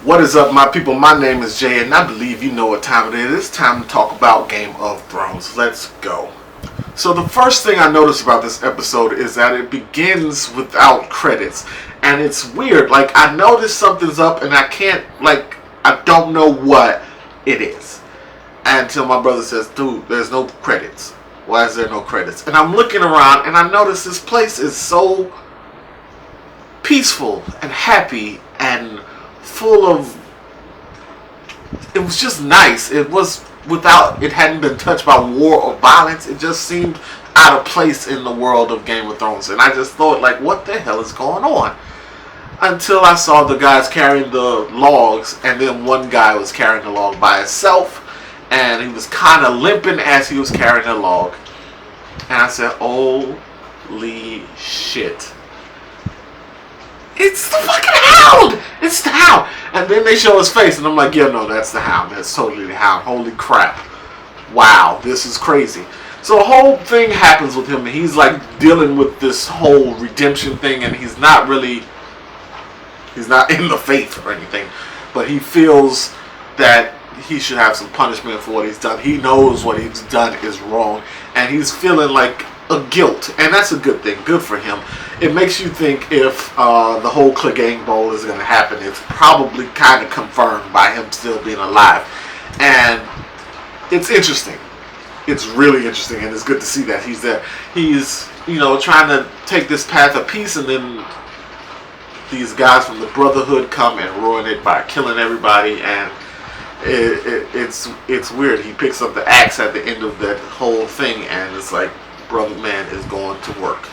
What is up, my people? My name is Jay, and I believe you know what time it is. It's time to talk about Game of Thrones. Let's go. So the first thing I noticed about this episode is that it begins without credits. And it's weird. Like, I noticed something's up, and I don't know what it is. Until my brother says, dude, there's no credits. Why is there no credits? And I'm looking around, and I notice this place is so peaceful and happy and full of, it was just nice. It was without, it hadn't been touched by war or violence. It just seemed out of place in the world of Game of Thrones. And I just thought, like, what the hell is going on? Until I saw the guys carrying the logs, and then one guy was carrying the log by himself, and he was kind of limping as he was carrying the log. And I said, holy shit. It's the fucking Hound! It's the Hound! And then they show his face, and I'm like, yeah, no, that's the Hound. That's totally the Hound. Holy crap. Wow, this is crazy. So a whole thing happens with him, and he's like dealing with this whole redemption thing, and he's not in the faith or anything, but he feels that he should have some punishment for what he's done. He knows what he's done is wrong, and he's feeling like a guilt, and that's a good thing. Good for him. It makes you think if the whole Clegane Bowl is going to happen, it's probably kind of confirmed by him still being alive. And it's interesting. It's really interesting, and it's good to see that he's there. He's, trying to take this path of peace, and then these guys from the Brotherhood come and ruin it by killing everybody, and it's weird. He picks up the axe at the end of that whole thing, and it's like, brother man is going to work.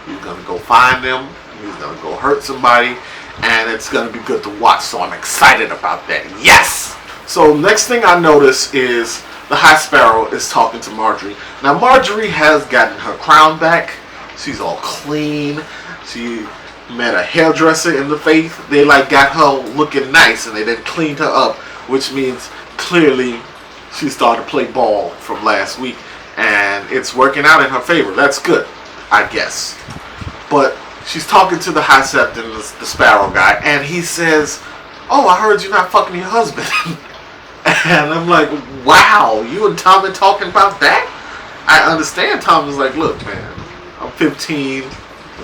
He's going to go find them. He's going to go hurt somebody. And it's going to be good to watch. So I'm excited about that. Yes! So next thing I notice is the High Sparrow is talking to Margaery. Now Margaery has gotten her crown back. She's all clean. She met a hairdresser in the faith. They got her looking nice, and they then cleaned her up. Which means clearly she started to play ball from last week. And it's working out in her favor. That's good, I guess. But she's talking to the High Septon, the Sparrow guy, and he says, oh, I heard you're not fucking your husband. And I'm like, wow, you and Tom are talking about that? I understand. Tom is like, look, man, I'm 15, my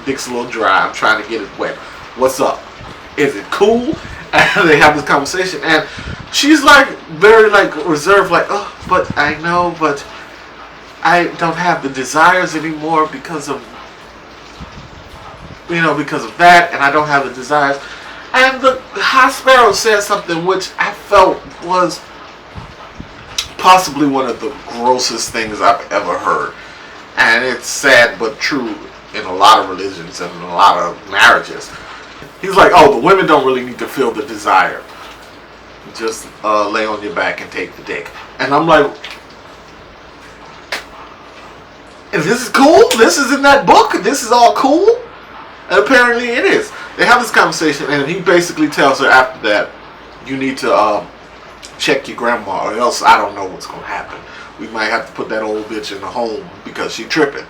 dick's a little dry, I'm trying to get it wet. What's up? Is it cool? And they have this conversation, and she's very reserved, oh, but I know, but I don't have the desires anymore because of that, and I don't have the desires. And the High Sparrow said something which I felt was possibly one of the grossest things I've ever heard. And it's sad but true in a lot of religions and in a lot of marriages. He's like, oh, the women don't really need to feel the desire. Just lay on your back and take the dick. And I'm like, and this is cool? This is in that book? This is all cool? And apparently it is. They have this conversation, and he basically tells her after that, you need to check your grandma, or else I don't know what's going to happen. We might have to put that old bitch in the home because she tripping,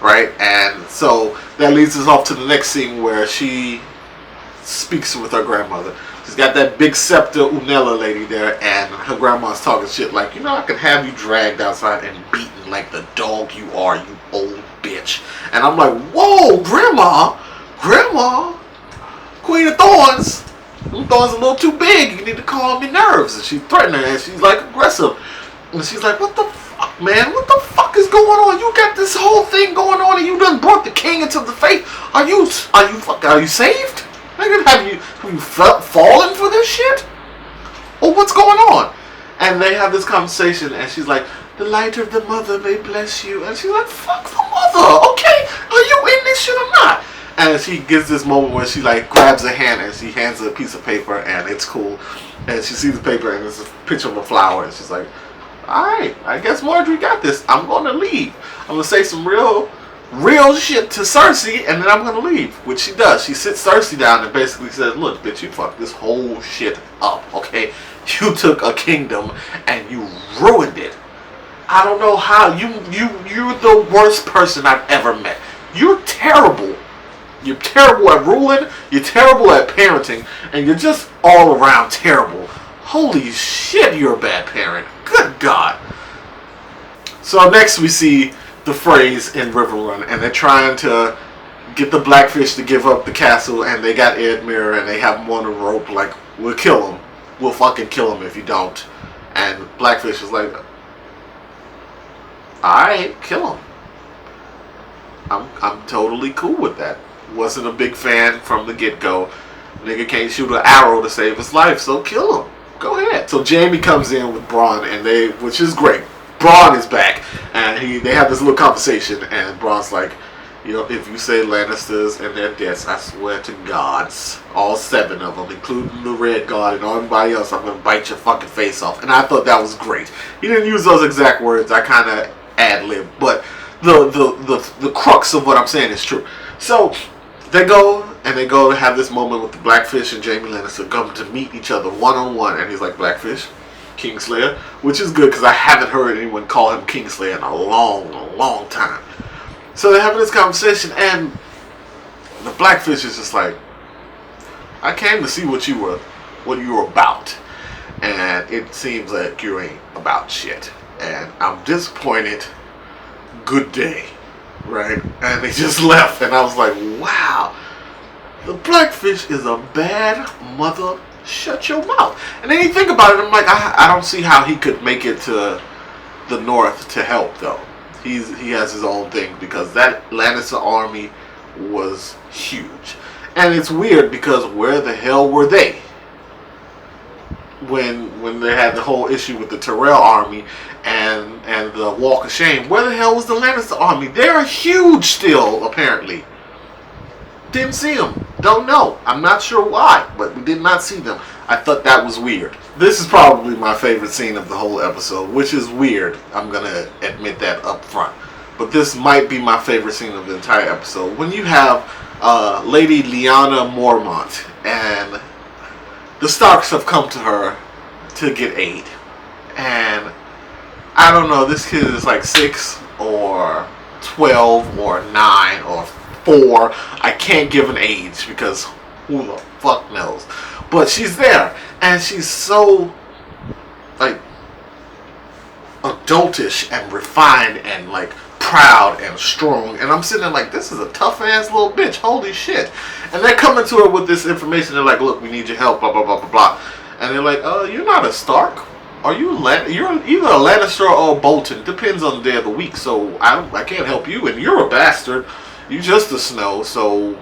right? And so that leads us off to the next scene where she speaks with her grandmother. She's got that big scepter Unella lady there, and her grandma's talking shit like, I could have you dragged outside and beaten like the dog you are, you old bitch. And I'm like, whoa, grandma, Queen of Thorns. Them thorns a little too big. You need to calm your nerves. And she's threatening her, and she's aggressive. And she's like, what the fuck, man? What the fuck is going on? You got this whole thing going on, and you done brought the king into the faith. Are you saved? Have you fallen for this shit? Or what's going on? And they have this conversation, and she's like, the light of the mother may bless you. And she's like, fuck the mother. Okay, are you in this shit or not? And she gets this moment where she grabs her hand and she hands her a piece of paper, and it's cool. And she sees the paper, and it's a picture of a flower, and she's like, alright, I guess Margaery got this. I'm going to leave. I'm going to say some real shit to Cersei, and then I'm going to leave. Which she does. She sits Cersei down and basically says, look, bitch, you fucked this whole shit up, okay? You took a kingdom and you ruined it. I don't know how. You're the worst person I've ever met. You're terrible. You're terrible at ruling, you're terrible at parenting, and you're just all around terrible. Holy shit, you're a bad parent. Good God. So next we see the Freys in Riverrun, and they're trying to get the Blackfish to give up the castle, and they got Edmure, and they have him on a rope like, we'll kill him. We'll fucking kill him if you don't. And Blackfish is like, alright, kill him. I'm totally cool with that. Wasn't a big fan from the get-go. Nigga can't shoot an arrow to save his life, so kill him. Go ahead. So Jaime comes in with Bronn, and which is great. Bronn is back, and they have this little conversation, and Bronn's like, you know, if you say Lannisters and their deaths, I swear to gods, all 7 of them, including the Red Guard and everybody else, I'm gonna bite your fucking face off. And I thought that was great. He didn't use those exact words. I kind of ad-libbed, but the crux of what I'm saying is true. So they go to have this moment with the Blackfish and Jaime Lannister come to meet each other one-on-one, and he's like, Blackfish, Kingslayer, which is good because I haven't heard anyone call him Kingslayer in a long time. So they're having this conversation, and the Blackfish is just like, I came to see what you were about, and it seems like you ain't about shit, and I'm disappointed. Good day. Right? And they just left, and I was like, wow, the Blackfish is a bad mother. Shut your mouth. And then you think about it, I'm like, I don't see how he could make it to the north to help, though. He has his own thing, because that Lannister army was huge. And it's weird, because where the hell were they when they had the whole issue with the Tyrell army and the Walk of Shame? Where the hell was the Lannister army? They're huge still, apparently. Didn't see them. Don't know. I'm not sure why, but we did not see them. I thought that was weird. This is probably my favorite scene of the whole episode, which is weird. I'm going to admit that up front. But this might be my favorite scene of the entire episode. When you have Lady Lyanna Mormont, and the Starks have come to her to get aid. And I don't know, this kid is like 6 or 12 or 9 or 4. I can't give an age because who the fuck knows. But she's there, and she's so like adultish and refined and like proud and strong, and I'm sitting there like, this is a tough ass little bitch, holy shit. And they're coming to her with this information. They're like, look, we need your help, blah blah blah blah blah. And they're like, you're not a Stark. Are you you're either a Lannister or a Bolton, depends on the day of the week, so I can't help you, and you're a bastard, you just a Snow, so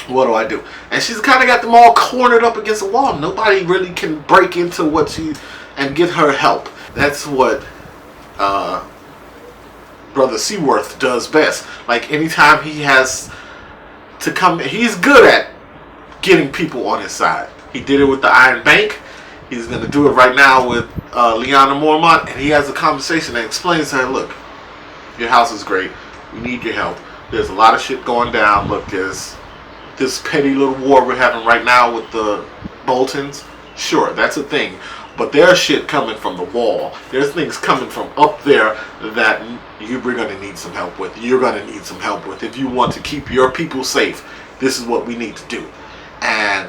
what do I do? And she's kind of got them all cornered up against the wall. Nobody really can break into what she and get her help. That's what Brother Seaworth does best. Like, anytime he has to come, he's good at getting people on his side. He did it with the Iron Bank. He's going to do it right now with Lyanna Mormont, and he has a conversation that explains to her, look, your house is great. We need your help. There's a lot of shit going down. Look, there's this petty little war we're having right now with the Boltons. Sure, that's a thing. But there's shit coming from the wall. There's things coming from up there that you're going to need some help with. You're going to need some help with. If you want to keep your people safe, this is what we need to do. And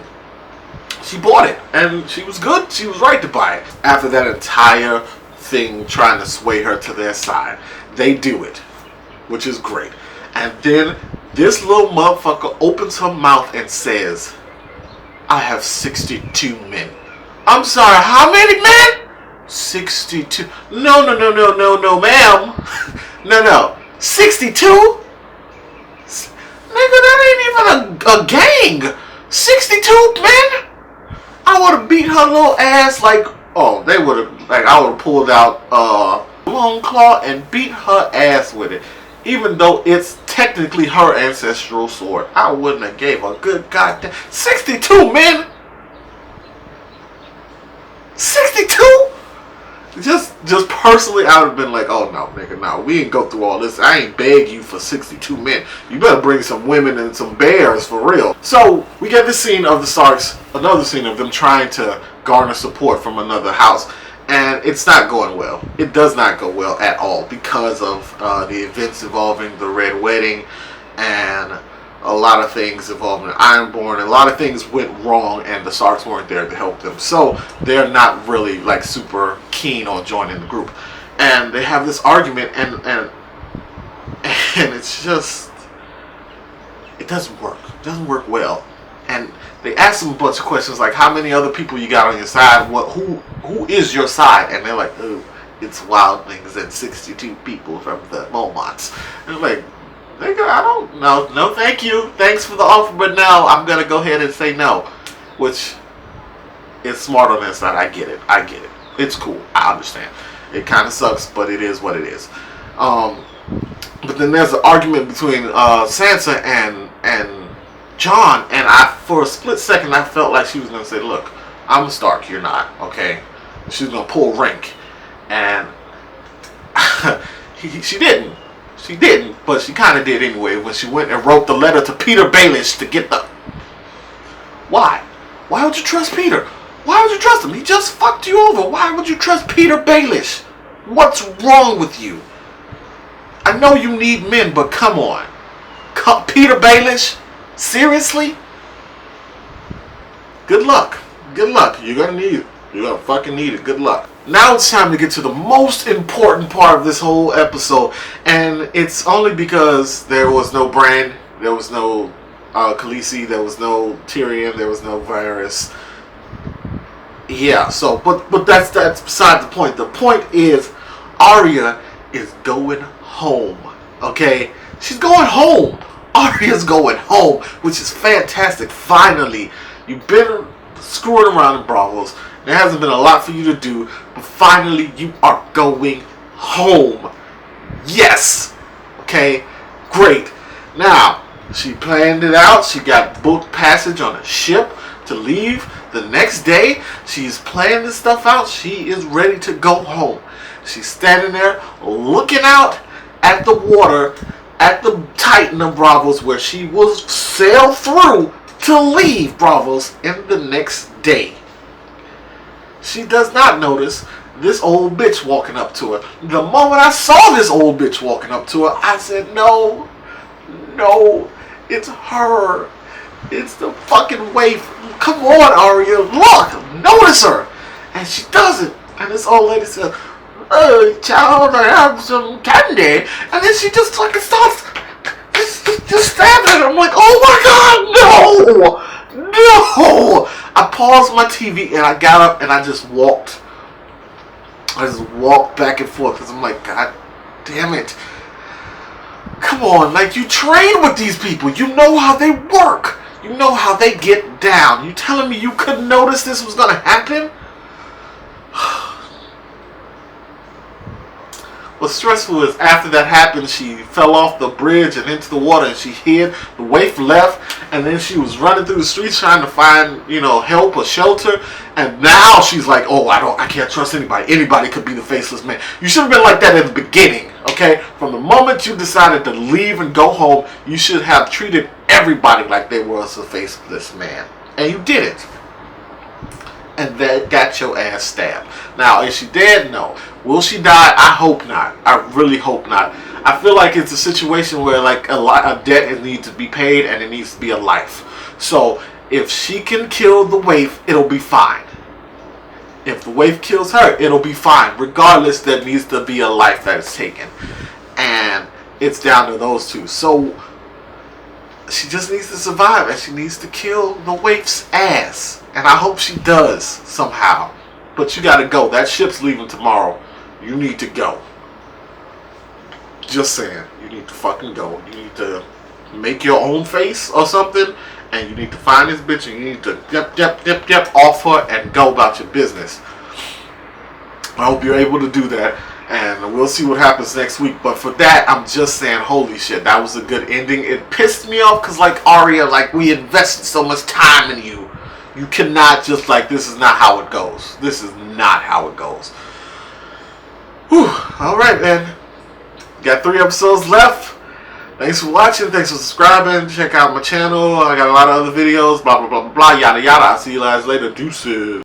she bought it. And she was good. She was right to buy it. After that entire thing trying to sway her to their side, they do it. Which is great. And then this little motherfucker opens her mouth and says, I have 62 men. I'm sorry, how many men? 62. No, ma'am. No. 62? Nigga, that ain't even a gang. 62 men? I would have beat her little ass like, they would have, like, I would have pulled out long claw and beat her ass with it. Even though it's technically her ancestral sword, I wouldn't have gave a good goddamn 62 men. 62? Just personally, I would have been like, oh no, nigga, no, we ain't go through all this. I ain't beg you for 62 men. You better bring some women and some bears for real. So we get this scene of the Starks, another scene of them trying to garner support from another house. And it's not going well. It does not go well at all because of the events involving the Red Wedding and a lot of things involving Ironborn. A lot of things went wrong, and the Starks weren't there to help them. So they're not really like super keen on joining the group. And they have this argument, and it's just, it doesn't work. It doesn't work well. And they ask them a bunch of questions like, how many other people you got on your side? Who is your side? And they're like, oh, it's wildlings and 62 people from the Mormonts. And I'm like, nigga, I don't know. No, thank you. Thanks for the offer, but no, I'm going to go ahead and say no. Which is smart on their side. I get it. It's cool. I understand. It kind of sucks, but it is what it is. But then there's an argument between Sansa and Jon, and for a split second, I felt like she was going to say, look, I'm a Stark, you're not, okay? She was going to pull rank. And she didn't. She didn't, but she kind of did anyway when she went and wrote the letter to Peter Baelish to get the... Why? Why would you trust Peter? Why would you trust him? He just fucked you over. Why would you trust Peter Baelish? What's wrong with you? I know you need men, but come on. Peter Baelish? Seriously? Good luck. Good luck. You're going to need it. You're going to fucking need it. Good luck. Now it's time to get to the most important part of this whole episode. And it's only because there was no Bran, there was no Khaleesi, there was no Tyrion, there was no Varys. Yeah, so, but that's beside the point. The point is, Arya is going home. Okay? She's going home. Arya's going home, which is fantastic. Finally, you've been screwing around in Bravos. There hasn't been a lot for you to do, but finally you are going home. Yes. Okay? Great. Now, she planned it out. She got booked passage on a ship to leave the next day. She's planned this stuff out. She is ready to go home. She's standing there looking out at the water at the Titan of Bravos, where she will sail through to leave Bravos in the next day. She does not notice this old bitch walking up to her. The moment I saw this old bitch walking up to her, I said, no, it's her. It's the fucking waif. Come on, Arya, look, notice her. And she doesn't. And this old lady says, oh, child, I have some candy. And then she just fucking starts just stabbing at her. I'm like, oh my God, no. I paused my TV and I got up and I just walked. I just walked back and forth because I'm like, God damn it. Come on, like, you train with these people. You know how they work. You know how they get down. You telling me you couldn't notice this was going to happen? What's stressful is after that happened, she fell off the bridge and into the water and she hid. The waif left, and then she was running through the streets trying to find, help or shelter. And now she's like, oh, I can't trust anybody. Anybody could be the faceless man. You should have been like that at the beginning, okay? From the moment you decided to leave and go home, you should have treated everybody like they was a faceless man. And you didn't. And that got your ass stabbed. Now, is she dead? No. Will she die? I hope not. I really hope not. I feel like it's a situation where like a debt needs to be paid and it needs to be a life. So if she can kill the waif, it'll be fine. If the waif kills her, it'll be fine. Regardless, there needs to be a life that is taken. And it's down to those two. So she just needs to survive and she needs to kill the waif's ass. And I hope she does somehow. But you gotta go. That ship's leaving tomorrow. You need to go. Just saying. You need to fucking go. You need to make your own face or something. And you need to find this bitch and you need to yep off her and go about your business. I hope you're able to do that. And we'll see what happens next week. But for that, I'm just saying, holy shit, that was a good ending. It pissed me off because, like, Arya, like, we invested so much time in you. You cannot just, like, this is not how it goes. This is not how it goes. Whew. Alright, man. Got 3 episodes left. Thanks for watching. Thanks for subscribing. Check out my channel. I got a lot of other videos. Blah, blah, blah, blah, yada, yada. I'll see you guys later. Deuces.